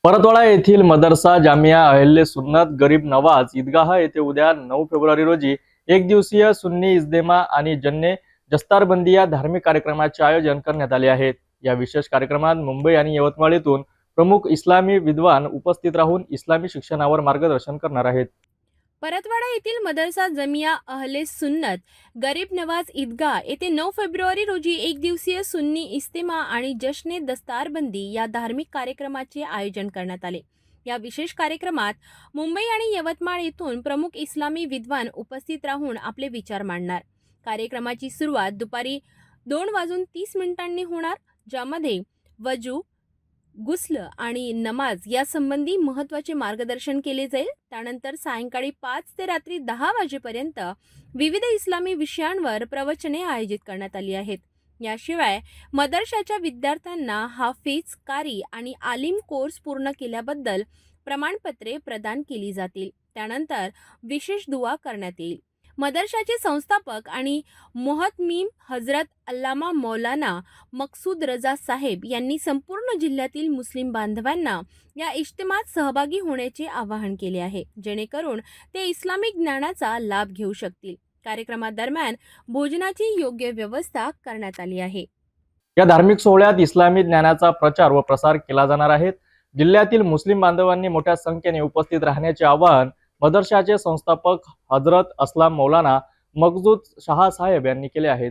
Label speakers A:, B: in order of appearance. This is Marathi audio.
A: परतवाडा येथील मदरसा जामिया अहले सुन्नत गरीब नवाज ईदगाह येथे उद्या 9 फेब्रुवारी रोजी एक दिवसीय सुन्नी इज्तेमा आणि जन्ने जस्तारबंदी या धार्मिक कार्यक्रमाचे आयोजन करण्यात आले आहे। या विशेष कार्यक्रमात मुंबई आणि यवतमाळ येथून प्रमुख इस्लामी विद्वान उपस्थित राहून इस्लामी शिक्षणावर मार्गदर्शन करणार आहेत।
B: परतवाडा येथील मदरसा जमिया अहले सुन्नत गरीब नवाज ईदगाह येथे 9 फेब्रुवारी रोजी एक दिवसीय सुन्नी इस्तेमा आणि जश्ने दस्तारबंदी या धार्मिक कार्यक्रमाचे आयोजन करण्यात आले। या विशेष कार्यक्रमात मुंबई आणि यवतमाळ येथून प्रमुख इस्लामी विद्वान उपस्थित राहून आपले विचार मांडणार। कार्यक्रमाची सुरुवात दुपारी 2:30 होणार, ज्यामध्ये वजू, गुस्ल आणि नमाज यासंबंधी महत्त्वाचे मार्गदर्शन केले जाईल। त्यानंतर सायंकाळी 5 ते रात्री 10 वाजेपर्यंत विविध इस्लामी विषयांवर प्रवचने आयोजित करण्यात आली आहेत। याशिवाय मदरशाच्या विद्यार्थ्यांना हाफिज, कारी आणि आलिम कोर्स पूर्ण केल्याबद्दल प्रमाणपत्रे प्रदान केली जातील। त्यानंतर विशेष दुआ करण्यात येईल। मदरशाचे संस्थापक आणि मोहतमीम हजरत अल्लामा मौलाना मकसूद रजा साहेब यांनी संपूर्ण जिल्ह्यातील मुस्लिम बांधवांना या इज्तिमात सहभागी होण्याचे आवाहन केले आहे, जेणेकरून ते इस्लामिक ज्ञानाचा लाभ घेऊ शकतील। कार्यक्रमादरम्यान भोजनाची योग्य व्यवस्था करण्यात आली आहे।
A: या धार्मिक सोहळ्यात इस्लामी ज्ञानाचा प्रचार व प्रसार केला जाणार आहे। जिल्ह्यातील मुस्लिम बांधवांनी मोठ्या संख्येने उपस्थित राहण्याचे आवाहन मदरशाचे संस्थापक हजरत असलाम मौलाना मकसूद शाह साहेब यांनी केले आहे।